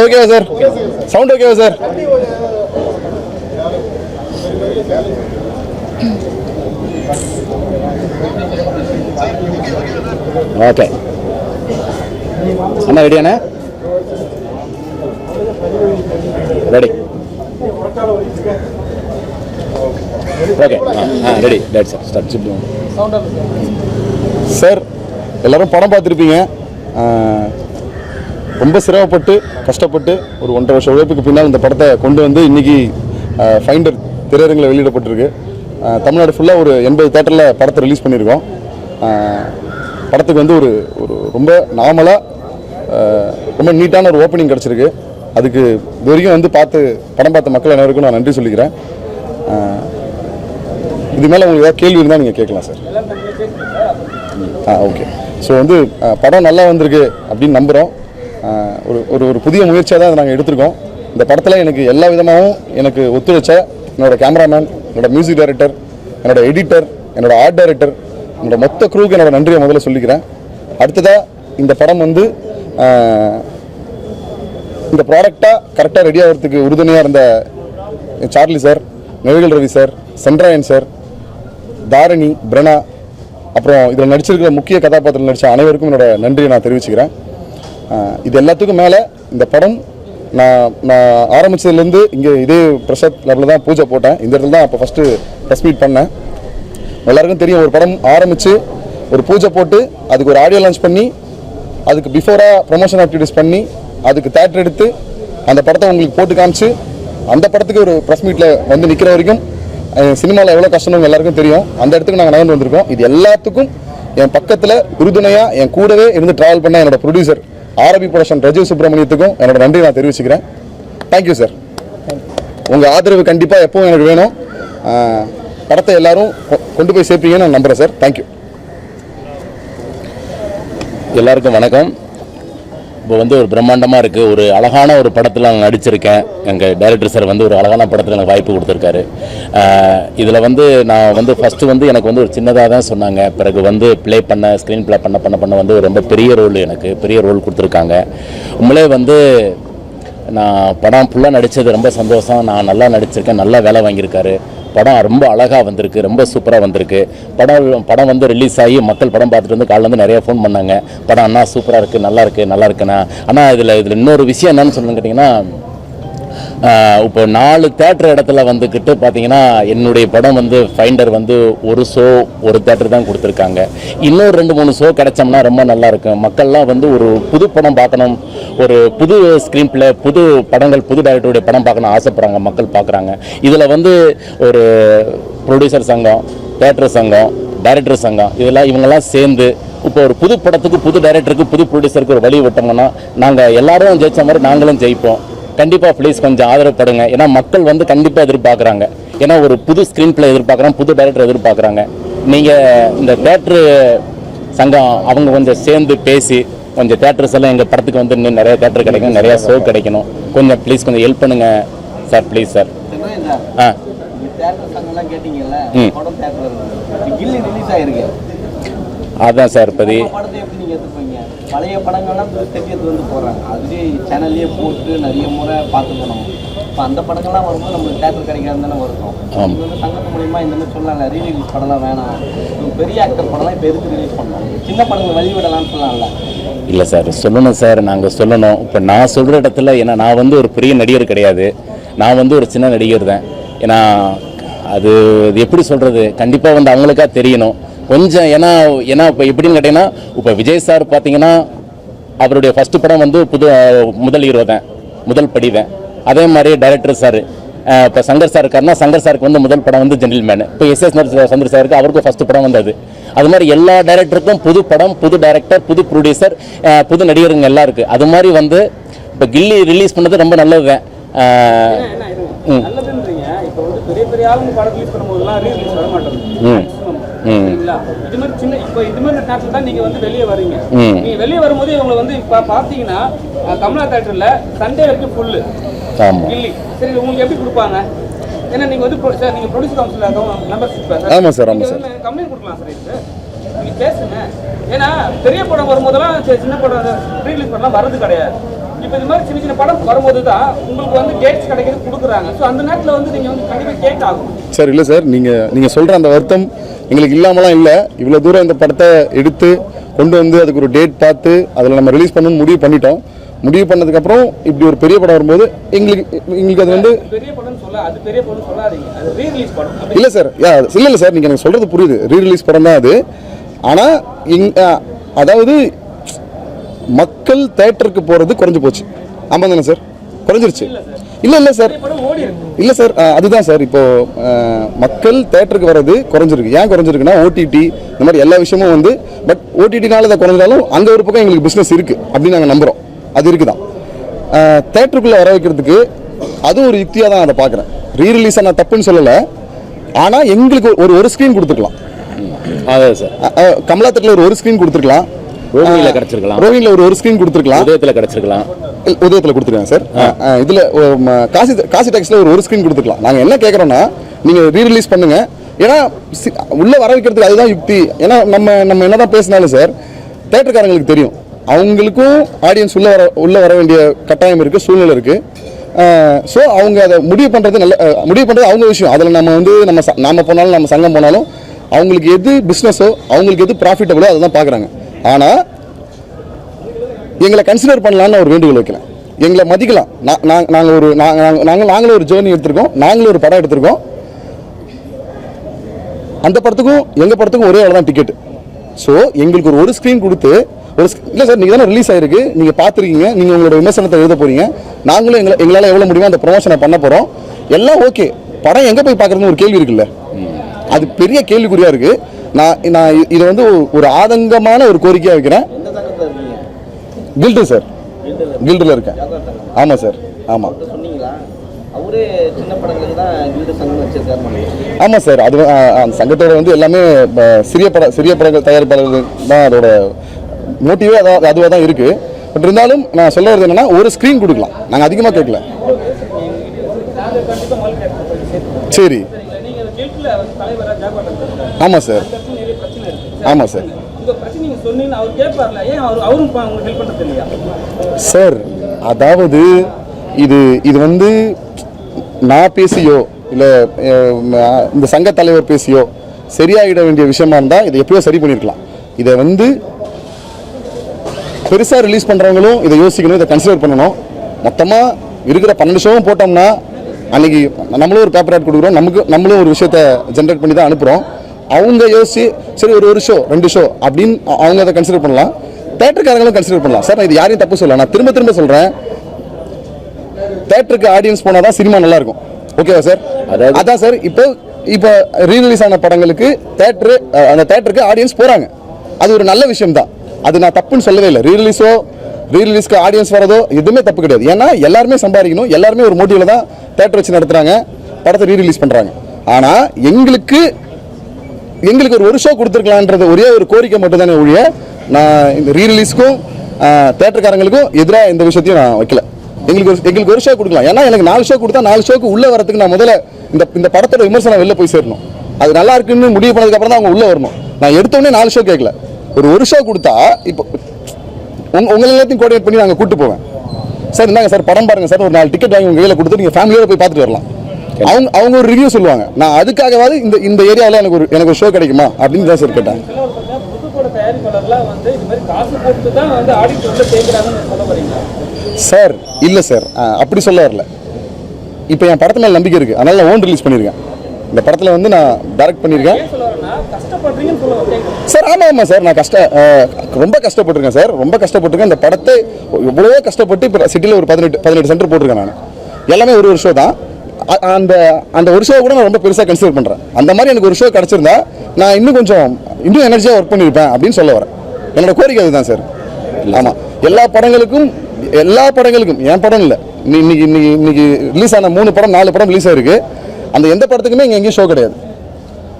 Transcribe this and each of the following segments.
ஓகேவா sir? Sound ஓகேவா sir? Okay அண்ணா ரெடியாண்ணே? ரெடி. Okay ready. டேட் சார் ஸ்டார்ட் சார். எல்லோரும் படம் பார்த்துருப்பீங்க. ரொம்ப சிரமப்பட்டு கஷ்டப்பட்டு ஒரு 1.5 வருஷம் உழைப்புக்கு பின்னால் இந்த படத்தை கொண்டு வந்து இன்றைக்கி ஃபைண்டர் திரையரங்கில் வெளியிடப்பட்டிருக்கு. தமிழ்நாடு ஃபுல்லாக ஒரு 80 தேட்டரில் படத்தை ரிலீஸ் பண்ணியிருக்கோம். படத்துக்கு வந்து ஒரு ஒரு ரொம்ப நார்மலாக ரொம்ப நீட்டான ஒரு ஓப்பனிங் கிடச்சிருக்கு. அதுக்கு இது வரைக்கும் வந்து படம் பார்த்த மக்கள் அனைவருக்கும் நான் நன்றி சொல்லிக்கிறேன். இது மேலே உங்களுக்கு ஏதாவது கேள்வி இருந்தால் நீங்கள் கேட்கலாம் சார். ஓகே. ஸோ வந்து படம் நல்லா வந்திருக்கு அப்படின்னு நம்புகிறோம். ஒரு ஒரு புதிய முயற்சியாக தான் நாங்கள் எடுத்திருக்கோம். இந்த படத்தில் எனக்கு எல்லா விதமாகவும் எனக்கு ஒத்துழைச்ச என்னோடய கேமராமேன், என்னோடய மியூசிக் டைரக்டர், என்னோடய எடிட்டர், என்னோடய ஆர்ட் டைரக்டர், என்னோடய மொத்த க்ரூவுக்கு என்னோடய நன்றியை முதல்ல சொல்லிக்கிறேன். அடுத்ததாக இந்த படம் வந்து இந்த ப்ராடக்டாக கரெக்டாக ரெடி ஆகிறதுக்கு உறுதுணையாக இருந்த சார்லி சார், நெவிகள் ரவி சார், சென்ட்ராயன் சார், தாரணி, பிரணா, அப்புறம் இதில் நடிச்சிருக்கிற முக்கிய கதாபாத்திரத்தில் நடித்த அனைவருக்கும் என்னோட நன்றியை நான் தெரிவிச்சுக்கிறேன். இது எல்லாத்துக்கும் மேலே இந்த படம் நான் ஆரம்பித்ததுலேருந்து இங்கே இதே பிரசாத் லேபில் தான் பூஜை போட்டேன். இந்த இடத்துல தான் அப்போ ஃபஸ்ட்டு ப்ரெஸ் மீட் பண்ணேன். எல்லாருக்கும் தெரியும், ஒரு படம் ஆரம்பித்து ஒரு பூஜை போட்டு அதுக்கு ஒரு ஆடியோ லான்ச் பண்ணி அதுக்கு பிஃபோராக ப்ரொமோஷன் ஆக்டிவிட்டிஸ் பண்ணி அதுக்கு தேட்டர் எடுத்து அந்த படத்தை உங்களுக்கு போட்டு காமிச்சு அந்த படத்துக்கு ஒரு ப்ரெஸ் மீட்டில் வந்து நிற்கிற வரைக்கும் சினிமாவில் எவ்வளோ கஷ்டம்னு எல்லாருக்கும் தெரியும். அந்த இடத்துக்கு நாங்கள் நகர்ந்து வந்திருக்கோம். இது எல்லாத்துக்கும் என் பக்கத்தில் உறுதுணையாக என் கூடவே இருந்து ட்ராவல் பண்ண என்னோடய ப்ரொடியூசர் ஆரபி ப்ரொடக்ஷன் ரஜீவ் சுப்ரமணியத்துக்கும் என்னோட நன்றி நான் தெரிவிச்சுக்கிறேன். Thank you sir. உங்கள் ஆதரவு கண்டிப்பாக எப்பவும் எனக்கு வேணும். படத்தை எல்லாரும் கொண்டு போய் சேர்ப்பீங்கன்னு நான் நம்புகிறேன் சார். தேங்க்யூ. எல்லாருக்கும் வணக்கம். இப்போ வந்து ஒரு பிரம்மாண்டமாக இருக்குது. ஒரு அழகான ஒரு படத்தில் நான் நடிச்சிருக்கேன். எங்கள் டைரக்டர் சார் வந்து ஒரு அழகான படத்தில் எனக்கு வாய்ப்பு கொடுத்துருக்காரு. இதில் வந்து நான் வந்து ஃபஸ்ட்டு வந்து எனக்கு வந்து ஒரு சின்னதாக தான் சொன்னாங்க. பிறகு வந்து ஸ்க்ரீன் ப்ளே பண்ண வந்து ரொம்ப பெரிய ரோல், எனக்கு பெரிய ரோல் கொடுத்துருக்காங்க. உண்மையிலே வந்து நான் படம் ஃபுல்லாக நடித்தது ரொம்ப சந்தோஷம். நான் நல்லா நடிச்சிருக்கேன், நல்லா வேலை வாங்கியிருக்காரு. படம் ரொம்ப அழகாக வந்திருக்கு, ரொம்ப சூப்பராக வந்திருக்கு. படம் வந்து ரிலீஸ் ஆகி மக்கள் படம் பார்த்துட்டு வந்து காலையில் வந்து நிறையா ஃபோன் பண்ணாங்க. படம் அண்ணா சூப்பராக இருக்குது, நல்லா இருக்குண்ணா. ஆனால் இதில் இன்னொரு விஷயம் என்னன்னு சொல்லணும்னு கேட்டிங்கன்னா, இப்போ 4 தேட்டர் இடத்துல வந்துக்கிட்டு பார்த்தீங்கன்னா என்னுடைய படம் வந்து ஃபைண்டர் வந்து ஒரு ஷோ ஒரு தேட்டர் தான் கொடுத்துருக்காங்க. இன்னும் 2-3 ஷோ கிடைச்சோம்னா ரொம்ப நல்லாயிருக்கும். மக்கள்லாம் வந்து ஒரு புது படம் பார்க்கணும், ஒரு புது ஸ்க்ரீன் பிளே, புது படங்கள், புது டைரக்டருடைய படம் பார்க்கணும் ஆசைப்படுறாங்க, மக்கள் பார்க்குறாங்க. இதில் வந்து ஒரு ப்ரொடியூசர் சங்கம், தேட்டர் சங்கம், டைரக்டர் சங்கம், இவங்கெல்லாம் சேர்ந்து இப்போ ஒரு புது படத்துக்கு, புது டைரக்டருக்கு, புது ப்ரொடியூசருக்கு ஒரு வழி விட்டோம்னா நாங்கள் எல்லாரும் ஜெயிச்ச மாதிரி நாங்களும் ஜெயிப்போம். கண்டிப்பாக ப்ளீஸ் கொஞ்சம் ஆதரவுப்படுங்க. ஏன்னா மக்கள் வந்து கண்டிப்பாக எதிர்பார்க்குறாங்க. ஏன்னா ஒரு புது ஸ்க்ரீன் பிளே எதிர்பார்க்குறாங்க, புது டைரக்டர் எதிர்பார்க்குறாங்க. நீங்கள் இந்த தேட்ரு சங்கம் அவங்க கொஞ்சம் சேர்ந்து பேசி கொஞ்சம் தேட்டர்ஸ் எல்லாம் எங்கள் படத்துக்கு வந்து இன்னும் நிறைய தேட்டர் கிடைக்கும், நிறையா ஷோ கிடைக்கணும். கொஞ்சம் ப்ளீஸ் கொஞ்சம் ஹெல்ப் பண்ணுங்கள் சார், ப்ளீஸ் சார். அதான் சார் இப்போதி பழைய படங்கள்லாம் தெரியறது வந்து போடுறாங்க, அதுவே சேனல்லையே போட்டு நிறைய முறை பார்த்துக்கணும். இப்போ அந்த படங்கள்லாம் வரும்போது நம்மளுக்கு தேட்டர் கிடைக்காது தானே வருவோம். இது வந்து சங்கத்து மூலியமாக இந்த மாதிரி சொல்லலாம்ல, ரீரிலீஸ் படம்லாம் வேணாம், பெரிய ஆக்டர் படம்லாம் இப்போ எதுக்கு ரிலீஸ் பண்ணோம், சின்ன படங்கள் வெளிவிடலாம்னு சொல்லலாம்ல. இல்லை சார், சொல்லணும் சார், நாங்கள் சொல்லணும். இப்போ நான் சொல்கிற இடத்துல, ஏன்னா நான் வந்து ஒரு பெரிய நடிகர் கிடையாது, நான் வந்து ஒரு சின்ன நடிகர் தான். ஏன்னா அது எப்படி சொல்கிறது, கண்டிப்பாக வந்து அவங்களுக்காக தெரியணும் கொஞ்சம். ஏன்னா இப்போ எப்படின்னு கேட்டிங்கன்னா, இப்போ விஜய் சார் பார்த்தீங்கன்னா அவருடைய ஃபஸ்ட்டு படம் வந்து முதல் ஹீரோ தான், முதல் படி தான். அதே மாதிரி டைரக்டர் சார் இப்போ சங்கர் சார் இருக்காருன்னா, சங்கர் சாருக்கு வந்து முதல் படம் வந்து ஜென்டில்மேன். இப்போ எஸ்.எஸ். சந்திர சாருக்கு அவருக்கும் ஃபஸ்ட்டு படம் வந்தது. அது மாதிரி எல்லா டைரக்டருக்கும் புது படம், புது டைரக்டர், புது ப்ரொடியூசர், புது நடிகருங்க எல்லாம் இருக்குது. அது மாதிரி வந்து இப்போ கில்லி ரிலீஸ் பண்ணது ரொம்ப நல்லது தான். பெரிய பெரிய ஆளுங்க படம் ரிலீஸ் பண்ணும்போதெல்லாம் ரீரிலீஸ் வர மாட்டேங்குது. இது மாதிரி சின்ன இப்போ இது மாதிரி நேரத்தில் தான் நீங்கள் வந்து வெளியே வரீங்க. நீங்கள் வெளியே வரும்போது இவங்களை வந்து இப்போ பார்த்தீங்கன்னா கமலா தேட்டரில் சண்டே வரைக்கும் ஃபுல்லு கில்லி. சரி, உங்களுக்கு எப்படி கொடுப்பாங்க? ஏன்னா நீங்கள் வந்து சார், நீங்கள் ப்ரொடியூசர் கவுன்சில் மெம்பர்ஷிப் ஆமாம் சார், ஆமாம் சார், கம்ப்ளைண்ட் கொடுக்கலாம் சார். இது நீங்கள் பேசுங்க. ஏன்னா பெரிய படம் வரும்போதெல்லாம் சின்ன படம் ரீரிலீஸ் பண்ணலாம் வர்றது கிடையாது. இப்போ இது மாதிரி சின்ன சின்ன படம் வரும்போது தான் உங்களுக்கு வந்து டேட்ஸ் கிடைக்கிறது கொடுக்குறாங்க. ஸோ அந்த நேரத்தில் வந்து நீங்கள் வந்து கண்டிப்பாக கேட் ஆகும். சார் இல்லை சார், நீங்கள் சொல்கிற அந்த வருத்தம் எங்களுக்கு இல்லாமலாம் இல்லை. இவ்வளோ தூரம் இந்த படத்தை எடுத்து கொண்டு வந்து அதுக்கு ஒரு டேட் பார்த்து அதில் நம்ம ரிலீஸ் பண்ணணும்னு முடிவு பண்ணிட்டோம். முடிவு பண்ணதுக்கப்புறம் இப்படி ஒரு பெரிய படம் வரும்போது எங்களுக்கு அது வந்து பெரிய படம் அது பெரிய படம் சொல்லாதீங்க, அது ரீ ரிலீஸ் படம். இல்லை சார், இல்லை சார், நீங்கள் எனக்கு சொல்கிறது புரியுது, ரீ ரிலீஸ் படம் தான் அது. ஆனால் அதாவது மக்கள் தேட்டருக்கு போகிறது குறைஞ்சி போச்சு. ஆமாம் தானே சார், குறைஞ்சிருச்சு. இல்லை சார், இல்லை சார், அதுதான் சார். இப்போது மக்கள் தேட்டருக்கு வர்றது குறைஞ்சிருக்கு. ஏன் குறைஞ்சிருக்குன்னா ஓடிடி இந்த மாதிரி எல்லா விஷயமும் வந்து, பட் ஓடிடினால இதை குறைஞ்சாலும் அங்கே ஒரு பக்கம் எங்களுக்கு பிஸ்னஸ் இருக்குது அப்படின்னு நாங்கள் நம்புகிறோம். அது இருக்குதான். தேட்டருக்குள்ளே வர வைக்கிறதுக்கு அதுவும் ஒரு யுக்தியாக தான் அதை பார்க்குறேன். ரீ ரிலீஸை நான் தப்புன்னு சொல்லலை. ஆனால் எங்களுக்கு ஒரு ஸ்க்ரீன் கொடுத்துருக்கலாம். அதான் சார், கமலா தேட்டரில் ஒரு ஸ்க்ரீன் கொடுத்துருக்கலாம். ரோஹிணியில் கிடச்சிருக்கலாம். ரோஹிணியில் ஒரு ஸ்க்ரீன் கொடுத்துருக்கலாம். உதயத்தில் கிடச்சிருக்கலாம். உதயத்தில் கொடுத்துருக்காங்க சார். இதில் காசி டாக்ஸில் ஒரு ஸ்க்ரீன் கொடுத்துருக்கலாம். நாங்கள் என்ன கேட்குறோன்னா, நீங்கள் ரீ ரிலீஸ் பண்ணுங்கள். ஏன்னா உள்ளே வர வைக்கிறதுக்கு அதுதான் யுக்தி. ஏன்னா நம்ம என்ன தான் பேசினாலும் சார், தேட்டருக்காரங்களுக்கு தெரியும் அவங்களுக்கும் ஆடியன்ஸ் உள்ளே வர வேண்டிய கட்டாயம் இருக்குது, சூழ்நிலை இருக்குது. ஸோ அவங்க அதை முடிவு பண்ணுறது அவங்க விஷயம். அதில் நம்ம வந்து நாம போனாலும் நம்ம சங்கம் போனாலும் அவங்களுக்கு எது பிஸ்னஸோ அவங்களுக்கு எது ப்ராஃபிட்டபிளோ அதை தான் பார்க்குறாங்க. ஆனால் எங்களை கன்சிடர் பண்ணலான்னு ஒரு வேண்டுகோள் வைக்கலாம். எங்களை மதிக்கலாம். நாங்களும் ஒரு ஜேர்னி எடுத்திருக்கோம், நாங்களும் ஒரு படம் எடுத்திருக்கோம். அந்த படத்துக்கும் எங்கள் படத்துக்கும் ஒரே அளவு தான் டிக்கெட்டு. ஸோ எங்களுக்கு ஒரு ஸ்க்ரீன் கொடுத்து இல்லை சார், நீங்கள் தானே ரிலீஸ் ஆகிருக்கு, நீங்கள் பார்த்துருக்கீங்க, நீங்கள் உங்களோட விமர்சனத்தை எழுத போகிறீங்க. நாங்களும் எங்களால் எவ்வளோ முடியுமோ அந்த ப்ரொமோஷனை பண்ண போகிறோம். எல்லாம் ஓகே. படம் எங்கே போய் பார்க்குறதுன்னு ஒரு கேள்வி இருக்குல்ல, அது பெரிய கேள்விக்குறியாக இருக்குது. நான் இதை வந்து ஒரு ஆதங்கமான ஒரு கோரிக்கையாக வைக்கிறேன். கில்டு சார், கில்டில் இருக்கேன். ஆமாம் சார், ஆமாம். ஆமாம் சார், அது அந்த சங்கத்தோட வந்து எல்லாமே சிறிய பட தயாரிப்பாளர்கள் தான். அதோட மோட்டிவே அதுவாக தான் இருக்குது. பட் இருந்தாலும் நான் சொல்ல வருது என்னென்னா, ஒரு ஸ்க்ரீன் கொடுக்கலாம். நாங்கள் அதிகமாக கேட்கல. சரி, ஆமாம் சார், ஆமாம் சார். சார் அதாவது இது வந்து நான் பேசியோ இல்லை இந்த சங்க தலைவர் பேசியோ சரியாகிட வேண்டிய விஷயமா இருந்தால் இதை எப்பயோ சரி பண்ணியிருக்கலாம். இதை வந்து பெருசாக ரிலீஸ் பண்ணுறவங்களும் இதை யோசிக்கணும், இதை கன்சிடர் பண்ணணும். மொத்தமாக இருக்கிற 12 ஷோவும் போட்டோம்னா அன்றைக்கி நம்மளும் ஒரு பேப்பர் ஆட் கொடுக்குறோம், நம்மளும் ஒரு விஷயத்தை ஜென்ரேட் பண்ணி தான் அனுப்புகிறோம். அவங்க யோசிச்சு சரி ஒரு ஷோ 2 ஷோ அப்படின்னு அவங்க அதை கன்சிடர் பண்ணலாம். தேட்டருக்காரங்களும் கன்சிடர் பண்ணலாம். சார் நான் இது யாரையும் தப்பு சொல்லலாம். நான் திரும்ப சொல்கிறேன், தேட்டருக்கு ஆடியன்ஸ் போனால் தான் சினிமா நல்லாயிருக்கும். ஓகேவா சார்? அதான் சார். இப்போ ரீ ரிலீஸ் ஆன படங்களுக்கு அந்த தேட்டருக்கு ஆடியன்ஸ் போகிறாங்க. அது ஒரு நல்ல விஷயம் தான். அது நான் தப்புன்னு சொல்லவே இல்லை. ரீ ரிலீஸ்க்கு ஆடியன்ஸ் வரதோ எதுவுமே தப்பு கிடையாது. ஏன்னா எல்லாருமே சம்பாதிக்கணும், எல்லாருமே ஒரு மோட்டிவில் தான் தேட்டர் வச்சு நடத்துகிறாங்க, படத்தை ரீ ரிலீஸ் பண்ணுறாங்க. ஆனால் எங்களுக்கு ஒரு ஷோ கொடுத்துருக்கலான்றது ஒரே ஒரு கோரிக்கை மட்டும் தானே ஒழிய, நான் இந்த ரீ ரிலீஸ்க்கும் தேட்டருக்காரங்களுக்கும் எதிராக இந்த விஷயத்தையும் நான் வைக்கல. எங்களுக்கு ஒரு ஷோ கொடுக்கலாம். ஏன்னா எனக்கு 4 ஷோ கொடுத்தா 4 ஷோக்கு உள்ளே வரதுக்கு நான் முதல்ல இந்த படத்தோட விமர்சனம் வெளில போய் சேரணும். அது நல்லா இருக்குன்னு முடிவு பண்ணதுக்கப்புறம் தான் அவங்க உள்ளே வரணும். நான் எடுத்தோடனே 4 ஷோ கேட்கல. ஒரு ஷோ கொடுத்தா இப்போ உங்களை எல்லாத்தையும் கோஆர்டினேட் பண்ணி நாங்கள் கூப்பிட்டு போவேன். சார் இந்தாங்க சார் படம் பாருங்கள் சார், ஒரு 4 டிக்கெட் வாங்கி உங்கள் கையில் கொடுத்து நீங்கள் ஃபேமிலியோட போய் பார்த்துட்டு வரலாம். அவங்க ஒரு ரிவ்யூ சொல்லுவாங்க. நான் அதுக்காகவாது இந்த ஏரியாவில் எனக்கு ஒரு ஷோ கிடைக்குமா அப்படின்னு தான் சார் கேட்டேன். சார் இல்லை சார், அப்படி சொல்ல வரல. இப்போ என் படத்து மேலே நம்பிக்கை இருக்குது, அதனால நான் ஓன் ரிலீஸ் பண்ணியிருக்கேன். இந்த படத்தில் வந்து நான் டைரக்ட் பண்ணியிருக்கேன் சார். ஆமாம் சார், நான் ரொம்ப கஷ்டப்பட்டிருக்கேன் சார், ரொம்ப கஷ்டப்பட்டிருக்கேன். இந்த படத்தை எவ்வளவோ கஷ்டப்பட்டு இப்போ சிட்டியில் ஒரு 18 சென்டர் போட்டிருக்கேன். நான் எல்லாமே ஒரு ஷோ தான். அந்த ஒரு ஷோ கூட நான் ரொம்ப பெருசாக கன்சிடர் பண்ணுறேன். அந்த மாதிரி எனக்கு ஒரு ஷோ கிடச்சிருந்தா நான் இன்னும் எனர்ஜியாக ஒர்க் பண்ணியிருப்பேன் அப்படின்னு சொல்ல வரேன். என்னோட கோரிக்கை அதுதான் சார். ஆமாம், எல்லா படங்களுக்கும் என் படம் இல்லை, இன்னைக்கு ரிலீஸ் ஆன 3 படம் 4 படம் ரிலீஸ் ஆயிருக்கு. அந்த எந்த படத்துக்குமே இங்கே எங்கேயும் ஷோ கிடையாது.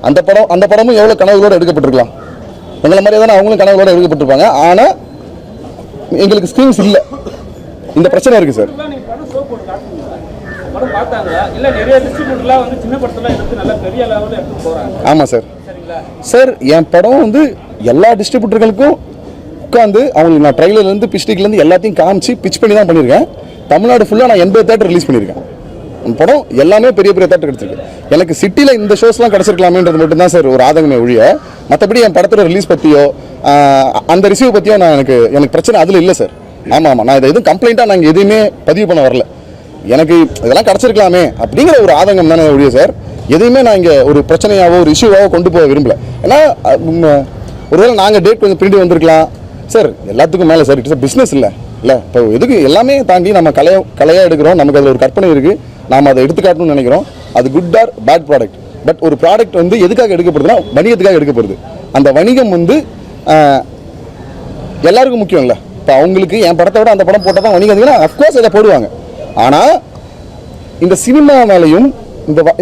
அந்த படமும் எவ்வளோ கனவுகளோடு எடுக்கப்பட்டிருக்கலாம். எங்களை மாதிரியே தானே அவங்களும் கனவுகளோடு எடுக்கப்பட்டிருப்பாங்க. ஆனால் எங்களுக்கு ஸ்க்ரீன்ஸ் இல்லை. இந்த பிரச்சனை இருக்குது சார். ஆமாம் சார். சார் என் படம் வந்து எல்லா டிஸ்ட்ரிபியூட்டர்களுக்கும் உட்காந்து அவங்களுக்கு நான் ட்ரைலர்லேருந்து பிஸ்டிக்லேருந்து எல்லாத்தையும் காமிச்சு பிச் பண்ணி தான் பண்ணியிருக்கேன். தமிழ்நாடு ஃபுல்லாக நான் 80 தேட்டர் ரிலீஸ் பண்ணியிருக்கேன். படம் எல்லாமே பெரிய பெரிய தேட்டர் கிடச்சிருக்கு. எனக்கு சிட்டியில் இந்த ஷோஸ்லாம் கிடச்சிருக்கலாமேன்றது மட்டும்தான் சார் ஒரு ஆதங்கமே ஒழிய, மற்றபடி என் படத்தோட ரிலீஸ் பற்றியோ அந்த ரிசீவ் பற்றியோ எனக்கு பிரச்சனை அதில் இல்லை சார். ஆமாம், நான் இதை எதுவும் கம்ப்ளைண்ட்டாக நாங்கள் எதுவுமே பதிவு பண்ண வரல. எனக்கு இதெல்லாம் கிடச்சிருக்கலாமே அப்படிங்கிற ஒரு ஆதங்கம் தானே ஒழிய சார், எதையுமே நான் இங்கே ஒரு பிரச்சனையாவோ ஒரு இஷ்யூவாவோ கொண்டு போக விரும்பல. ஏன்னா ஒருவேளை நாங்கள் டேட் கொஞ்சம் பிரிண்ட் வந்திருக்கலாம் சார். எல்லாத்துக்கும் மேலே சார், இட்ஸ் பிஸ்னஸ் இல்லை. இப்போ எதுக்கு எல்லாமே தாண்டி நம்ம கலையாக எடுக்கிறோம், நமக்கு அதில் ஒரு கற்பனை இருக்குது, நாம் அதை எடுத்துக்காட்டணும்னு நினைக்கிறோம். அது good or bad product. But ஒரு ப்ராடக்ட் வந்து எதுக்காக எடுக்கப்படுதுன்னா வணிகத்துக்காக எடுக்கப்படுது. அந்த வணிகம் வந்து எல்லாருக்கும் முக்கியம் இல்லை. இப்போ அவங்களுக்கு என் படத்தை விட அந்த படம் போட்டால் தான் வணிகம், அஃப்கோர்ஸ் அதை போடுவாங்க. ஆனால் இந்த சினிமா மேலேயும்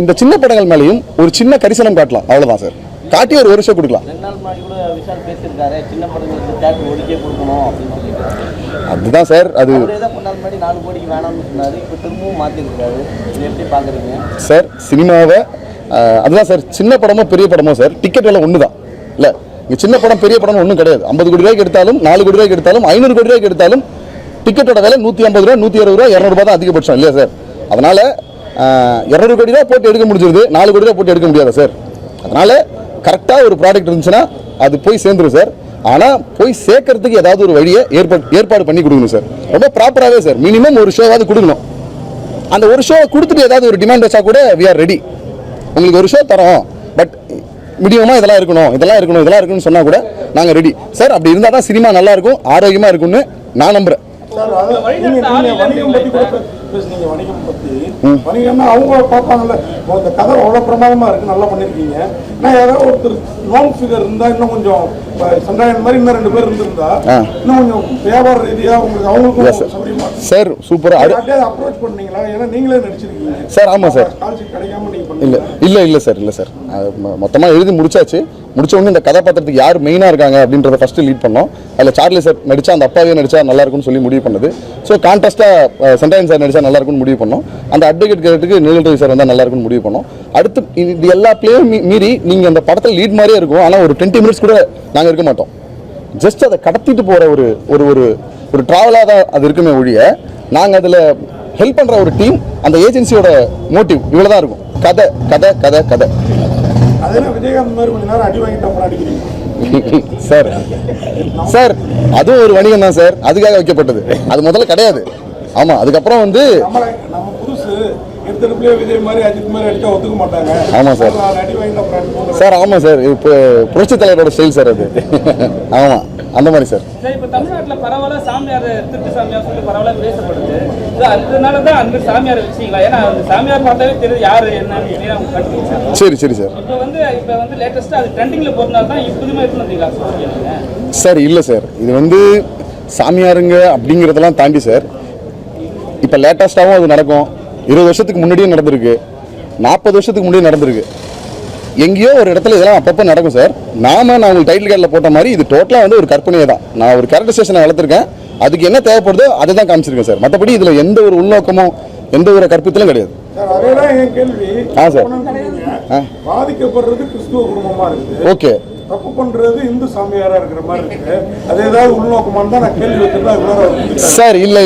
இந்த சின்ன படங்கள் மேலேயும் ஒரு சின்ன கரிசனம் காட்டலாம், அவ்வளோதான் சார். காட்டி ஒரு வருஷம் கொடுக்கலாம். 2 நாள் முன்னாடி கூட விஷால் பேசியிருக்காரு, சின்ன படங்களுக்கு தேட்டர் ஒதுக்கே கொடுக்கணும் அப்படின்னு சொல்லியிருக்காரு. அதுதான் சார், அது தான் கொஞ்ச நாள் முன்னாடி 4 கோடிக்கு வேணாம்னு சொன்னார், இப்போ திரும்பவும் மாற்றிருக்காரு. இது எப்படி பார்க்குறீங்க சார்? சினிமாவை அதுதான் சார், சின்ன படமோ பெரிய படமோ சார், டிக்கெட் விலை ஒன்று தான். இல்லை, இங்கே சின்ன படம் பெரிய படம் ஒன்றும் கிடையாது. 50 கோடி ரூபாய்க்கு எடுத்தாலும் 4 கோடி ரூபாய்க்கு எடுத்தாலும் 500 கோடி ரூபாய்க்கு எடுத்தாலும் டிக்கெட்டோட விலை 150 ரூபா 160 ரூபா 200 ரூபா தான் அதிகபட்சம் இல்லையா சார்? அதனால் 200 கோடி ரூபா போட்டு எடுக்க முடிஞ்சிருது, 4 கோடி ரூபா போட்டு எடுக்க முடியாதா சார்? அதனால் கரெக்டாக ஒரு ப்ராடக்ட் இருந்துச்சுன்னா அது போய் சேர்ந்துடும் சார். ஆனால் போய் சேர்க்கறதுக்கு ஏதாவது ஒரு வழியை ஏற்பாடு பண்ணி கொடுக்கணும் சார். ரொம்ப ப்ராப்பராகவே சார், மினிமம் ஒரு ஷோவாவது கொடுக்கணும். அந்த ஒரு ஷோவை கொடுத்துட்டு ஏதாவது ஒரு டிமாண்ட் வச்சா கூட வி ஆர் ரெடி. உங்களுக்கு ஒரு ஷோ தரோம், பட் மினிமமாக இதெல்லாம் இருக்கணும்னு சொன்னால் கூட நாங்கள் ரெடி சார். அப்படி இருந்தால் தான் சினிமா நல்லாயிருக்கும், ஆரோக்கியமாக இருக்கும்னு நான் நம்புகிறேன். வணிகம் பத்தி வணிகம்னா அவங்க பார்ப்பாங்கல்ல, இந்த கதை அவ்வளோ பிரமாதமா இருக்கு, நல்லா பண்ணிருக்கீங்க. நான் ஏதாவது ஒருத்தர் நோன் ஃபிகர் இருந்தா இன்னும் கொஞ்சம் சண்டாயன் மாதிரி இன்னும் 2 பேர் இருந்திருந்தா இன்னும் கொஞ்சம் வியாபார ரீதியா உங்களுக்கு அவங்களுக்கும் சௌகரியமா சார். சூப்பரா அப்ரோச் பண்ணீங்களா? ஏன்னா நீங்களே நடிச்சிருக்கீங்க சார். ஆமாம் சார். கிடைக்காம நீங்க இல்லை சார். மொத்தமாக எழுதி முடிச்ச உடனே இந்த கதாபாத்திரத்துக்கு யார் மெயினாக இருக்காங்க அப்படின்றத ஃபர்ஸ்ட் லீட் பண்ணோம். அதில் சார்லி சார் நடிச்சா, அந்த அப்பாவே நடிச்சா நல்லா இருக்கும்னு சொல்லி முடிவு பண்ணது. ஸோ கான்ட்ராஸ்டாக சென்ட்ராயன் சார் நடிச்சா நல்லா இருக்கும்னு முடிவு பண்ணோம். அந்த அட்வொகேட் கேரக்டருக்கு நீலல் ரவி சார் வந்தால் நல்லா இருக்கும்னு முடிவு பண்ணோம். அடுத்து இது எல்லா பிளேயும் மீறி நீங்கள் அந்த படத்தில் லீட் மாதிரியே இருக்கும், ஆனால் ஒரு 20 மினிட்ஸ் கூட நாங்கள் இருக்க மாட்டோம். ஜஸ்ட் அதை கடத்திட்டு போகிற ஒரு ட்ராவலாக தான் அது இருக்குமே ஒழிய, நாங்கள் அதில் ஹெல்ப் பண்ணுற ஒரு டீம், அந்த ஏஜென்சியோட மோட்டிவ் இவ்வளோ தான் இருக்கும். கதை கதை கதை கதை. அதெல்லாம் விஜயகாந்த் மாதிரி கொஞ்ச நேரம் அடி வாங்கிட்டு அடிக்கிறீங்க சார். அதுவும் ஒரு வணிகம் தான் சார், அதுக்காக வைக்கப்பட்டது. அது முதல்ல கிடையாது. ஆமாம், அதுக்கப்புறம் வந்து நம்ம புதுசு எடுத்துட்டு விஜய் மாதிரி அஜித் மாதிரி அடிச்சா ஒத்துக்க மாட்டாங்க. ஆமாம் சார். அடி வாங்கிட்டு சார். ஆமாம் சார், இப்போ புரட்சி தலைவரோட ஸ்டைல் சார் அது. ஆமாம், அந்த மாதிரி சார். இப்போ தமிழ்நாட்டில் பரவாயில்ல சாமியார், திருட்டு சாமியார் சொல்லி பரவாயில்ல பேசப்படுது. அதனால தான் அந்த சாமியார் வச்சிங்களா? ஏன்னா அந்த சாமியார் பார்த்தாவே தெரியுது யார் என்னன்னு கண்டுபிடிச்சாங்க. சரி சார். இப்போ வந்து லேட்டஸ்ட்டாக அது ட்ரெண்டிங்கில் போகிறதுனால தான் இப்போதுமே எடுத்துன்னு சார். இல்லை சார், இது வந்து சாமியாருங்க அப்படிங்கிறதெல்லாம் தாண்டி சார், இப்போ லேட்டஸ்ட்டாகவும் அது நடக்கும். 20 வருஷத்துக்கு முன்னாடியே நடந்திருக்கு, 40 வருஷத்துக்கு முன்னாடியே நடந்திருக்கு. எங்கேயோ ஒரு இடத்துல இதெல்லாம் அப்பப்போ நடக்கும் சார். நான் உங்களுக்கு டைட்டில் கார்டில் போட்ட மாதிரி இது டோட்டலாக வந்து ஒரு கற்பனையே தான். நான் ஒரு கேரக்டரைசேஷனை வளர்த்துருக்கேன், அதுக்கு என்ன தேவைப்படுதோ அதை தான் காமிச்சிருக்கேன் சார். மற்றபடி இதில் எந்த ஒரு உள்நோக்கமும் எந்த ஒரு கற்பித்தலும் கிடையாது. அதேதான் என் கேள்வி. சார், பாதிக்கப்படுறது கிறிஸ்துவ குடும்பமா இருக்கு, ஓகே, தப்பு பண்றது இந்து சாமியாரா இருக்கிற மாதிரி இருக்கு. அது ஏதாவது உள்நோக்கமான தான் நான் கேள்வி வைக்கிறேன் சார். இல்ல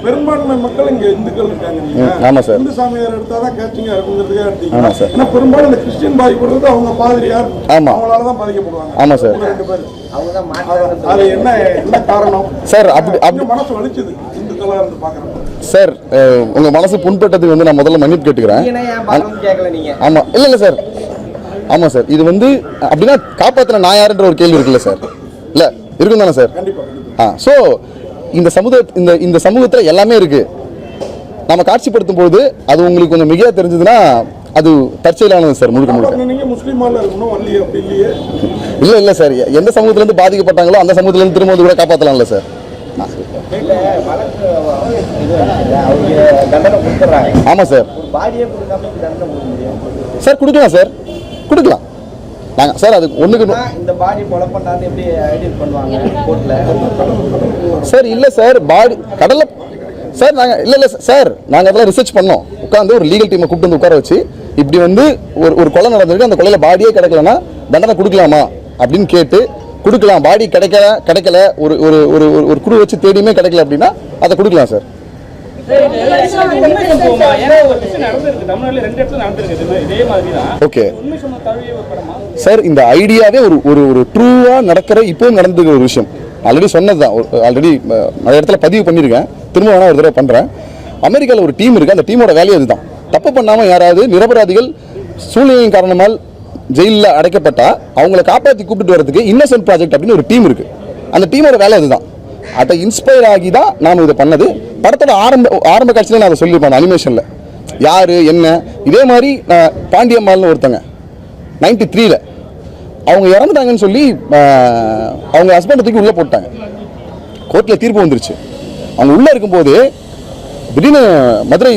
பெரும்பான்மை மக்கள் இங்க இந்துக்கள் இருக்காங்க. ஆமா சார். இந்து சாமியார் எடுத்தாதான் கேட்சிங்கா இருக்குங்கிறதுக்காக எடுத்தீங்க. ஏன்னா பெரும்பாலும் இந்த கிறிஸ்டியன் பாதிக்கப்படுறது அவங்க பாதிரியார், அவங்களாலதான் பாதிக்கப்படுவாங்க. ஆமா சார். 2 பேர் அது என்ன காரணம் சார்? அப்படி மனசு வலிச்சது இந்துக்களா இருந்து பாக்குறேன் சார். உங்க மனசு புண்பட்டதுக்கு வந்து நான் முதல்ல மன்னிப்பு கேட்டுக்கிறேன். ஆமா, இல்ல சார். ஆமாம் சார், இது வந்து அப்படின்னா காப்பாற்றின நான் யாருன்ற ஒரு கேள்வி இருக்குல்ல சார்? இல்லை, இருக்கும் தானே சார்? ஸோ இந்த சமூகத்தில் எல்லாமே இருக்குது. நம்ம காட்சிப்படுத்தும் போது அது உங்களுக்கு கொஞ்சம் மிகையாக தெரிஞ்சதுன்னா அது தற்செயலானது சார். முழுக்க இல்லை சார், எந்த சமூகத்திலேருந்து பாதிக்கப்பட்டாங்களோ அந்த சமூகத்திலேருந்து திரும்ப கூட காப்பாற்றலாம்ல சார்? ஆமாம் சார். சார் கொடுக்கலாம் சார், கொடுக்கலாம் நாங்கள் சார். அதுக்கு ஒன்றுக்கு இந்த பாடி கொலை பண்ணான்னு எப்படி ஐடென்டிஃபை பண்ணுவாங்க கோர்ட்டில்? சார் இல்லை சார், பாடி கடலில் சார் நாங்கள் இல்லை சார், நாங்கள் அதெல்லாம் ரிசர்ச் பண்ணோம். உட்காந்து ஒரு லீகல் டீமை கூப்பிட்டு வந்து உட்கார வச்சு, இப்படி வந்து ஒரு கொலை நடந்திருக்கு, அந்த கொலையில் பாடியே கிடக்கலன்னா தண்டனை கொடுக்கலாமா அப்படின்னு கேட்டு கொடுக்கலாம். பாடி கிடைக்கல ஒரு ஒரு ஒரு ஒரு குழு வச்சு தேடியுமே கிடைக்கல அப்படின்னா அதை கொடுக்கலாம் சார். ஓகே சார், இந்த ஐடியாவே ஒரு ஒரு ட்ரூவா நடக்கிற இப்பவும் நடந்துக்கிற ஒரு விஷயம். ஆல்ரெடி சொன்னதுதான், ஆல்ரெடி நிறைய இடத்துல பதிவு பண்ணியிருக்கேன், திரும்ப வேணா ஒரு தடவை பண்ணுறேன். அமெரிக்காவில் ஒரு டீம் இருக்குது, அந்த டீமோட வேலையை அதுதான். தப்பு பண்ணாமல் யாராவது நிரபராதிகள் சூழ்நிலையின் காரணமாக ஜெயிலில் அடைக்கப்பட்டால் அவங்கள காப்பாற்றி கூப்பிட்டு வரதுக்கு இன்னசென்ட் ப்ராஜெக்ட் அப்படின்னு ஒரு டீம் இருக்குது. அந்த டீமோட வேலை அதுதான். அதை இன்ஸ்பயர் ஆகி தான் நாம் இதை பண்ணது. படத்தோட ஆரம்ப காட்சியில் நான் அதை சொல்லியிருப்பேன் அனிமேஷனில் யார் என்ன. இதே மாதிரி பாண்டியம்மாள்னு ஒருத்தங்க 93ல் அவங்க இறந்துட்டாங்கன்னு சொல்லி அவங்க ஹஸ்பண்டை தூக்கி உள்ளே போட்டாங்க. கோர்ட்டில் தீர்ப்பு வந்துருச்சு. அவங்க உள்ளே இருக்கும்போது திடீர்னு மதுரை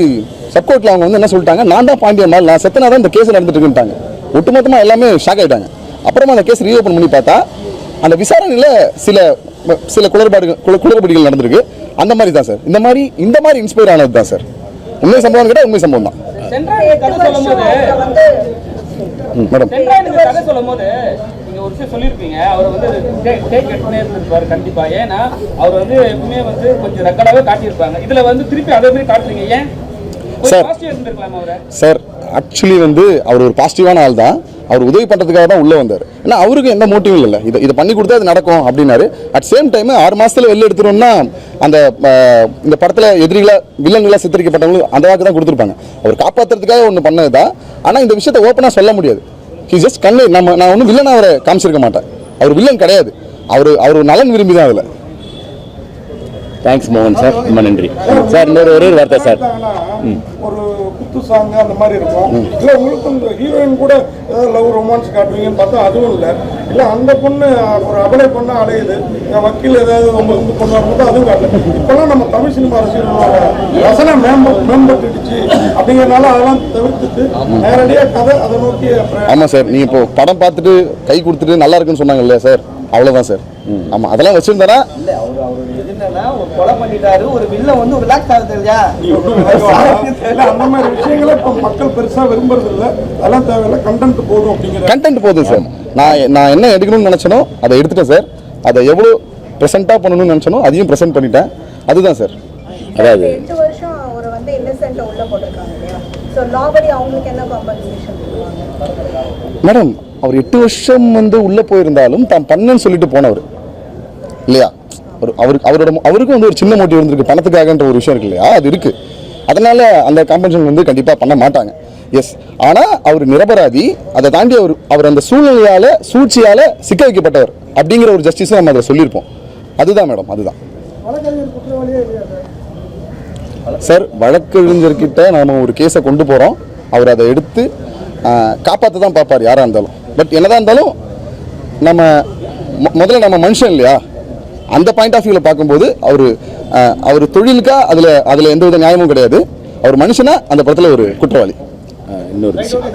சப்கோர்ட்டில் அவங்க வந்து என்ன சொல்லிட்டாங்க, நான் தான் பாண்டியம்மாள், நான் செத்தனா தான் இந்த கேஸ் நடந்துட்டு இருக்குன்ட்டாங்க. ஒட்டுமொத்தமாக எல்லாமே ஷாக் ஆகிட்டாங்க. அப்புறமா அந்த கேஸ் ரீஓப்பன் பண்ணி பார்த்தா அந்த விசாரணையில் சில குளறுபடிகள் நடந்திருக்கு. அந்த மாதிரி தான் சார், இந்த மாதிரி இன்ஸ்பயர் ஆனது தான் சார். உண்மை சம்பவம் கேட்டால் உண்மை சம்பவம் தான் மேடம். ஒரு விஷயம் சொல்லியிருப்பீங்க, அவர் வந்து டேக் எடுத்துனே இருந்திருப்பாரு கண்டிப்பா. ஏன்னா அவர் வந்து எப்பவுமே வந்து கொஞ்சம் ரெக்கார்டாவே காட்டியிருப்பாங்க. இதுல வந்து திருப்பி அதே மாதிரி காட்டுறீங்க, ஏன் சார்? ஆக்சுவலி வந்து அவர் ஒரு பாசிட்டிவான ஆள் தான். அவர் உதவி பண்ணுறதுக்காக தான் உள்ளே வந்தார். ஏன்னா அவருக்கு எந்த மோட்டிவும் இல்லை, இதை பண்ணி கொடுத்தா அது நடக்கும் அப்படின்னாரு. அட் சேம் டைம் 6 மாதத்தில் வெளில எடுத்துட்டோம்னா அந்த இந்த படத்தில் வில்லன்களாக சித்தரிக்கப்பட்டவங்களுக்கு அந்த வாக்கு தான் கொடுத்துருப்பாங்க. அவர் காப்பாற்றுறதுக்காக ஒன்று பண்ணது தான். ஆனால் இந்த விஷயத்தை ஓப்பனாக சொல்ல முடியாது. ஹி ஜஸ்ட் நான் ஒன்றும் வில்லன் அவரை காமிச்சிருக்க மாட்டேன். அவர் வில்லன் கிடையாது, அவர் நலன் விரும்பி தான் அதில். தேங்க்ஸ் மோகன் சார், ரொம்ப நன்றி சார். இன்னொரு வார்த்தை சார், ஒரு குத்து சாங் அந்த மாதிரி இருக்கும். இல்லை உங்களுக்கு இந்த ஹீரோயின் கூட ஏதாவது லவ் ரொமான்ஸ் காட்டுவீங்கன்னு பார்த்தா அதுவும் இல்லை அந்த பொண்ணு ஒரு அபலை பொண்ணா அலையுது, வக்கீல் ஏதாவது வந்து பொண்ணு வரும்போது அதுவும் காட்டல. இப்பெல்லாம் நம்ம தமிழ் சினிமா ரசிகர்களோட ரசனை மேம்பட்டுடுச்சு அப்படிங்கிறதுனால அதெல்லாம் தவிர்த்துட்டு நேரடியாக கதை அதை நோக்கி. ஆமாம் சார், நீங்கள் இப்போ படம் பார்த்துட்டு கை கொடுத்துட்டு நல்லா இருக்குன்னு சொன்னாங்க இல்லையா சார், அவ்வளோதான் சார். ஆமா, அதெல்லாம் வச்சிருந்தாரா இல்ல அவர் என்னன்னா ஒரு கொலை பண்ணிட்டாரு, ஒரு வில்ல வந்து ரிலாக்ஸ் ஆகுது இல்லையா, அந்த மாதிரி விஷயங்களை இப்ப மக்கள் பெருசா விரும்புறது இல்ல. அதெல்லாம் தேவையில்ல, கண்டென்ட் போதும் அப்படிங்கிற கண்டென்ட் போதும் சார். நான் என்ன எடுக்கணும்னு நினைச்சனோ அதை எடுத்துட்டேன் சார். அதை எவ்வளோ ப்ரெசென்ட்டாக பண்ணணும்னு நினச்சனோ அதையும் ப்ரெசென்ட் பண்ணிட்டேன். அதுதான் சார். அதாவது 8 வருஷம் அவர் வந்து இன்னசென்ட்டா உள்ள போட்டுருக்காங்க இல்லையா, சோ லாபடி அவங்களுக்கு என்ன காம்பன்சேஷன் கொடுப்பாங்க மேடம்? அவர் 8 வருஷம் வந்து உள்ளே போயிருந்தாலும் தான் பண்ணன்னு சொல்லிட்டு போனவர் இல்லையா. அவருக்கும் வந்து ஒரு சின்ன மோட்டிவ் இருந்திருக்கு, பணத்துக்காகன்ற ஒரு விஷயம் இருக்கு இல்லையா, அது இருக்குது. அதனால் அந்த காம்பன்சேஷன் வந்து கண்டிப்பாக பண்ண மாட்டாங்க. எஸ், ஆனால் அவர் நிரபராதி. அதை தாண்டி அவர் அந்த சூழ்ச்சியால் சிக்க வைக்கப்பட்டவர் அப்படிங்கிற ஒரு ஜஸ்டிஸை நம்ம அதை சொல்லியிருப்போம். அதுதான் மேடம், அதுதான் சார். வழக்கறிஞர்கிட்ட நாம் ஒரு கேஸை கொண்டு போகிறோம், அவர் அதை எடுத்து காப்பாற்ற தான் பார்ப்பார் யாராக இருந்தாலும். பட் என்னதான் இருந்தாலும் நம்ம முதல்ல நம்ம மனுஷன் இல்லையா, அந்த பாயிண்ட் ஆஃப் வியூவில் பார்க்கும்போது அவர் தொழிலுக்கா அதில் எந்த வித நியாயமும் கிடையாது. அவர் மனுஷனா அந்த படத்தில் ஒரு குற்றவாளி. இன்னொரு விஷயம்,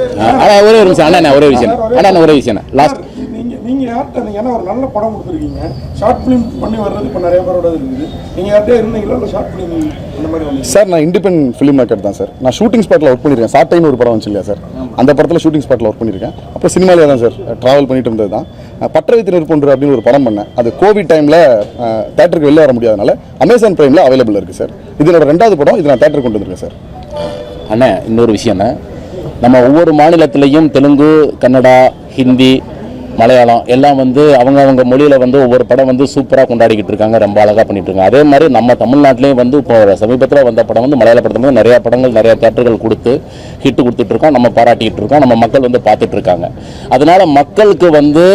ஒரே ஒரு விஷயம் அண்ணா, ஒரே விஷயம் லாஸ்ட். நீங்க யார்கிட்ட ஏன்னா ஒரு நல்ல படம் கொடுத்துருக்கீங்க, ஷார்ட் ஃபிலிம் பண்ணி வர்றது இப்போ நிறைய பேரோட இருக்குது. நீங்க யார்கிட்ட இருந்தீங்களா இல்லை ஷார்ட் ஃபிலிம் அந்த மாதிரி? சார், நான் இண்டிபெண்டன்ட் ஃபிலிம் மேக்கர் தான் சார். நான் ஷூட்டிங் ஸ்பாட்டில் ஒர்க் பண்ணியிருக்கேன். சாட்டைன்னு ஒரு படம் வந்துச்சு இல்லையா சார், அந்த படத்தில் ஷூட்டிங் ஸ்பாட்டில் ஒர்க் பண்ணியிருக்கேன். அப்புறம் சினிமாவில் தான் சார் ட்ராவல் பண்ணிட்டு இருந்தது தான். பற்றவைத்து நெருப்பொன்று அப்படின்னு ஒரு படம் பண்ணேன். அது கோவிட் டைமில் தேட்டருக்கு வெளில வர முடியாதனால அமேசான் பிரைமில் அவைலபிள் இருக்குது சார். இது என்னோட 2வது படம். இது நான் தேட்டருக்கு கொண்டு வந்திருக்கேன் சார். அண்ணா, இன்னொரு விஷயம்ண்ணா, நம்ம ஒவ்வொரு மாநிலத்திலையும் தெலுங்கு, கன்னடா, ஹிந்தி, மலையாளம் எல்லாம் வந்து அவங்க மொழியில் வந்து ஒவ்வொரு படம் வந்து சூப்பராக கொண்டாடிக்கிட்டு இருக்காங்க, ரொம்ப அழகாக பண்ணிட்டு இருக்காங்க. அதே மாதிரி நம்ம தமிழ்நாட்டிலையும் வந்து இப்போ சமீபத்தில் வந்த படம் வந்து மலையாள படத்துல வந்து நிறையா படங்கள் நிறையா தேட்டர்கள் கொடுத்து ஹிட்டு கொடுத்துட்ருக்கோம், நம்ம பாராட்டிகிட்டு இருக்கோம், நம்ம மக்கள் வந்து பார்த்துட்டு இருக்காங்க. அதனால மக்களுக்கு வந்து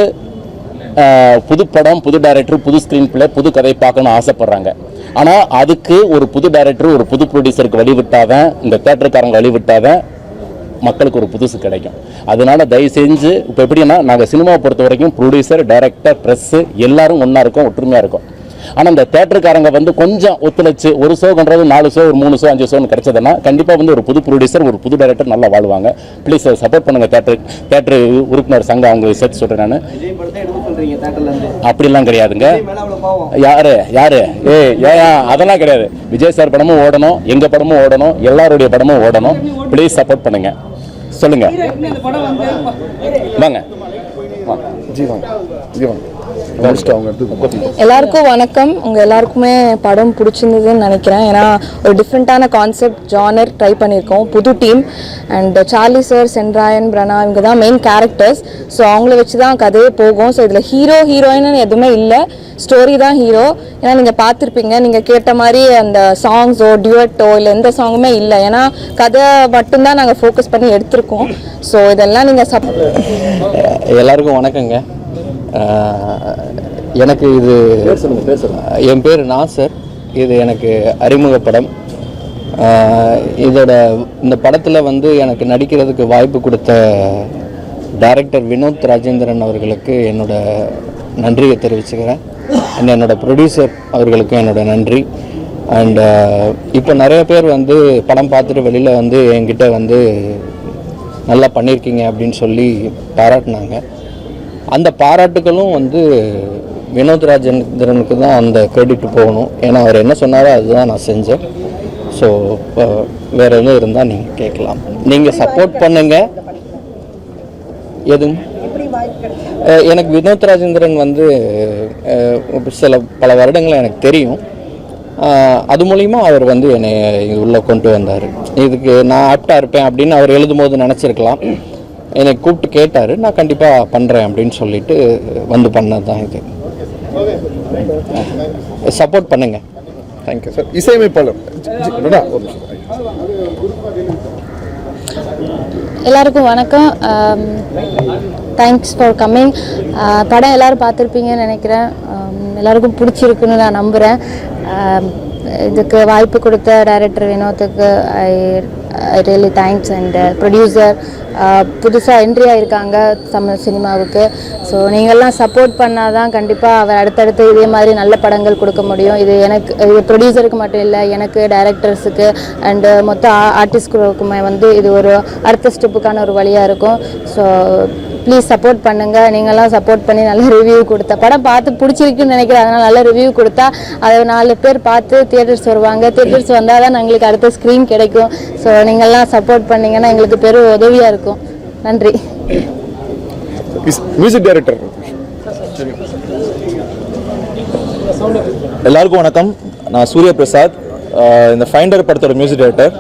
புது படம், புது டைரக்டர், புது ஸ்க்ரீன் பிளே, புது கதை பார்க்கணும்னு ஆசைப்படுறாங்க. ஆனால் அதுக்கு ஒரு புது டைரக்டர், ஒரு புது ப்ரொடியூசருக்கு வழிவிட்டாதான், இந்த தேட்டருக்காரங்க வழிவிட்டாதான் மக்களுக்கு ஒரு புதுசு கிடைக்கும். அதனால தயவு செஞ்சு இப்போ எப்படின்னா, நாங்கள் சினிமாவை பொறுத்த வரைக்கும் ப்ரொடியூசர், டைரக்டர், ப்ரெஸ்ஸு எல்லாரும் ஒன்றா இருக்கும், ஒற்றுமையாக இருக்கும். ஆனால் இந்த தேட்டருக்காரங்க வந்து கொஞ்சம் ஒத்துழைச்சு ஒரு ஷோன்றது 4 ஷோ, ஒரு 3 ஷோ, 5 ஷோன்னு கிடைச்சதுன்னா கண்டிப்பாக வந்து ஒரு புது ப்ரொடியூசர், ஒரு புது டைரக்டர் நல்லா வாழ்வாங்க. ப்ளீஸ் சப்போர்ட் பண்ணுங்கள். தேட்டர் உறுப்பினர் சங்கம் அவங்க சேர்த்து சொல்கிறேன் நான். அப்படிலாம் கிடையாதுங்க. யாரு அதெல்லாம் கிடையாது. விஜய் சார் படமும் ஓடணும், எங்கள் படமும் ஓடணும், எல்லாருடைய படமும் ஓடணும். ப்ளீஸ் சப்போர்ட் பண்ணுங்கள். சொல்லுங்க வாங்க. ஜி வாங்க. முடிச்சுட்டு அவங்க எடுத்து எல்லாருக்கும் வணக்கம். உங்கள் எல்லாருக்குமே படம் பிடிச்சிருந்ததுன்னு நினைக்கிறேன். ஏன்னா ஒரு டிஃப்ரெண்ட்டான கான்செப்ட் ஜானர் ட்ரை பண்ணியிருக்கோம், புது team. And Charlie sir, Sendrayan, Prana இவங்க தான் மெயின் கேரக்டர்ஸ். ஸோ அவங்கள வச்சு தான் கதையே போகும். ஸோ இதில் ஹீரோ ஹீரோயின் எதுவுமே இல்லை, ஸ்டோரி தான் ஹீரோ. ஏன்னா நீங்கள் பார்த்துருப்பீங்க, நீங்கள் கேட்ட மாதிரி அந்த சாங்ஸோ டியூட்டோ இல்லை எந்த சாங்குமே இல்லை. ஏன்னா கதை மட்டும்தான் நாங்கள் ஃபோக்கஸ் பண்ணி எடுத்திருக்கோம். ஸோ இதெல்லாம் நீங்கள் எல்லாருக்கும் வணக்கங்க. எனக்கு இது என் பேர் நாசர். இது எனக்கு அறிமுக படம். இந்த படத்தில் வந்து எனக்கு நடிக்கிறதுக்கு வாய்ப்பு கொடுத்த டைரக்டர் வினோத் ராஜேந்திரன் அவர்களுக்கு என்னோட நன்றியை தெரிவிச்சுக்கிறேன். என்னோட ப்ரொடியூசர் அவர்களுக்கும் என்னோட நன்றி. அண்ட் இப்போ நிறைய பேர் வந்து படம் பார்த்துட்டு வெளியில் வந்து என்கிட்ட வந்து நல்லா பண்ணியிருக்கீங்க அப்படின்னு சொல்லி பாராட்டினாங்க. அந்த பாராட்டுகளும் வந்து வினோத் ராஜேந்திரனுக்கு தான் அந்த கிரெடிட் போகணும். ஏன்னா அவர் என்ன சொன்னாரோ அதுதான் நான் செஞ்சேன். ஸோ வேறு எதுவும் இருந்தால் நீங்கள் கேட்கலாம். நீங்கள் சப்போர்ட் பண்ணுங்கள். எதுங்க, எனக்கு வினோத் ராஜேந்திரன் வந்து பல வருடங்கள் எனக்கு தெரியும். அது மூலிமா அவர் வந்து என்னை உள்ளே கொண்டு வந்தார். இதுக்கு நான் ஆப்டாக இருப்பேன் அப்படின்னு அவர் எழுதும்போது நினச்சிருக்கலாம். என்னை கூப்பிட்டு கேட்டார், நான் கண்டிப்பாக பண்ணுறேன் அப்படின்னு சொல்லிட்டு வந்து பண்ணது தான் இது. சப்போர்ட் பண்ணுங்க. Thank you sir. இசையமைப்பாளர் எல்லாருக்கும் வணக்கம். Thanks for coming. படம் எல்லோரும் பார்த்துருப்பீங்கன்னு நினைக்கிறேன். எல்லாருக்கும் பிடிச்சிருக்குன்னு நான் நம்புகிறேன். இதுக்கு வாய்ப்பு கொடுத்த டைரக்டர் வினோத்துக்கு I really thanks. And producer புதுசாக என்ட்ரி ஆகிருக்காங்க தமிழ் சினிமாவுக்கு. ஸோ நீங்கள்லாம் சப்போர்ட் பண்ணால் தான் கண்டிப்பாக அவர் அடுத்தடுத்து இதே மாதிரி நல்ல படங்கள் கொடுக்க முடியும். இது எனக்கு, இது ப்ரொடியூசருக்கு மட்டும் இல்லை, எனக்கு, டைரக்டர்ஸுக்கு அண்டு மொத்த ஆர்டிஸ்டுக்குமே வந்து இது ஒரு அடுத்த ஸ்டெப்புக்கான ஒரு வழியாக இருக்கும். ஸோ ப்ளீஸ் சப்போர்ட் பண்ணுங்கள். நீங்கள்லாம் சப்போர்ட் பண்ணி நல்ல ரிவ்யூ கொடுத்தா, படம் பார்த்து பிடிச்சிருக்குன்னு நினைக்கிறேன், அதனால் நல்ல ரிவ்யூ கொடுத்தா அதை 4 பேர் பார்த்து தியேட்டர்ஸ் வருவாங்க. தியேட்டர்ஸ் வந்தால் தான் எங்களுக்கு அடுத்த ஸ்க்ரீன் கிடைக்கும். ஸோ நீங்கள்லாம் சப்போர்ட் பண்ணிங்கன்னா எங்களுக்கு பெரும் உதவியாக இருக்கும். நன்றி. Music director. எல்லாருக்கும் வணக்கம். நான் சூரிய பிரசாத், இந்த ஃபைண்டர் படத்தோட மியூசிக் டைரக்டர்.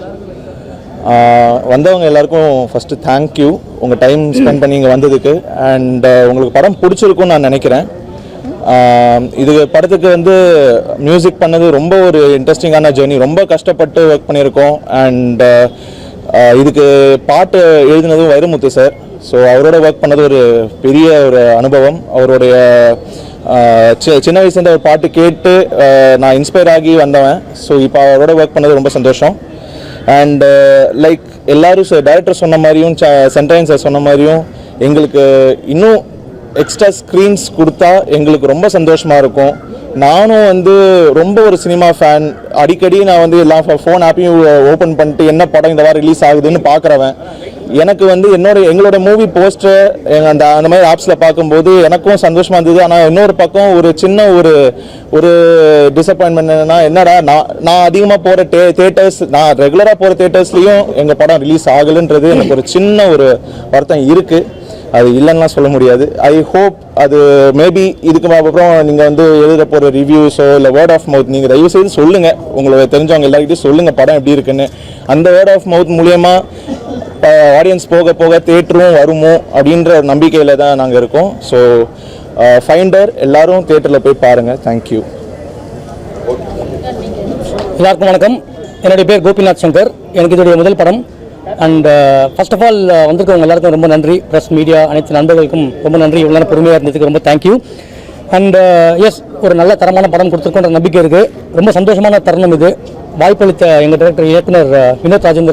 வந்தவங்க எல்லாருக்கும் ஃபஸ்ட்டு தேங்க்யூ, உங்கள் டைம் ஸ்பெண்ட் பண்ணி இங்கே வந்ததுக்கு. அண்ட் உங்களுக்கு படம் பிடிச்சிருக்குன்னு நான் நினைக்கிறேன். இது படத்துக்கு வந்து மியூசிக் பண்ணது ரொம்ப ஒரு இன்ட்ரெஸ்டிங்கான ஜேர்னி, ரொம்ப கஷ்டப்பட்டு ஒர்க் பண்ணியிருக்கோம். அண்ட் இதுக்கு பாட்டு எழுதினதும் வைரமுத்து சார். ஸோ அவரோட ஒர்க் பண்ணது ஒரு பெரிய ஒரு அனுபவம். அவருடைய சின்ன வயசுலேருந்து ஒரு பாட்டு கேட்டு நான் இன்ஸ்பயர் ஆகி வந்தவன். ஸோ இப்போ அவரோட ஒர்க் பண்ணது ரொம்ப சந்தோஷம். அண்ட் லைக் எல்லோரும் டைரக்டர் சொன்ன மாதிரியும் சென்ட்ராயன் சார் சொன்ன மாதிரியும் எங்களுக்கு இன்னும் எக்ஸ்ட்ரா ஸ்க்ரீன்ஸ் கொடுத்தா எங்களுக்கு ரொம்ப சந்தோஷமாக இருக்கும். நானும் வந்து ரொம்ப ஒரு சினிமா ஃபேன். அடிக்கடி நான் வந்து எல்லா ஃபோன் ஆப்பையும் ஓப்பன் பண்ணிட்டு என்ன படம் இந்த வாரம் ரிலீஸ் ஆகுதுன்னு பார்க்குறவன். எனக்கு வந்து எங்களோட மூவி போஸ்டர் அந்த மாதிரி ஆப்ஸில் பார்க்கும்போது எனக்கும் சந்தோஷமாக இருந்தது. ஆனால் இன்னொரு பக்கம் ஒரு சின்ன ஒரு டிசப்பாயின்மெண்ட் என்னடா, நான் அதிகமாக போகிற தேட்டர்ஸ், நான் ரெகுலராக போகிற தேட்டர்ஸ்லேயும் எங்கள் படம் ரிலீஸ் ஆகலைன்றது எனக்கு ஒரு சின்ன ஒரு வருத்தம் இருக்குது. அது இல்லைன்னா சொல்ல முடியாது. ஐ ஹோப் அது மேபி இதுக்கு அப்புறம் நீங்கள் வந்து எழுத போகிற ரிவ்யூஸோ இல்லை வேர்ட் ஆஃப் மவுத் நீங்கள் தயவு செய்து சொல்லுங்கள். உங்களுக்கு தெரிஞ்சவங்க எல்லாருக்கிட்டையும் சொல்லுங்கள் படம் எப்படி இருக்குன்னு. அந்த வேர்ட் ஆஃப் மவுத் மூலயமா ஆடியன்ஸ் போக போக தேட்டரும் வருமோ அப்படின்ற நம்பிக்கையில் தான் நாங்கள் இருக்கோம். ஸோ ஃபைண்டர் எல்லாரும் தேட்டரில் போய் பாருங்கள். தேங்க்யூ. எல்லாருக்கும் வணக்கம். என்னுடைய பேர் கோபிநாத் சங்கர். எனக்கு இதோடைய முதல் படம். அண்ட் ஃபர்ஸ்ட் ஆஃப் ஆல் வந்திருக்கவங்க எல்லாருக்கும் ரொம்ப நன்றி. ப்ரெஸ், மீடியா, அனைத்து நண்பர்களுக்கும் ரொம்ப நன்றி. இவ்வளோ பொறுமையாக இருந்ததுக்கு ரொம்ப தேங்க்யூ. அண்ட் எஸ், ஒரு நல்ல தரமான படம் கொடுத்துருக்கோன்ற நம்பிக்கை இருக்குது. ரொம்ப சந்தோஷமான தருணம் இது. வாய்ப்பளித்த எங்கள் டைரக்டர் இயக்குனர் வினோத் ராஜேந்திரன்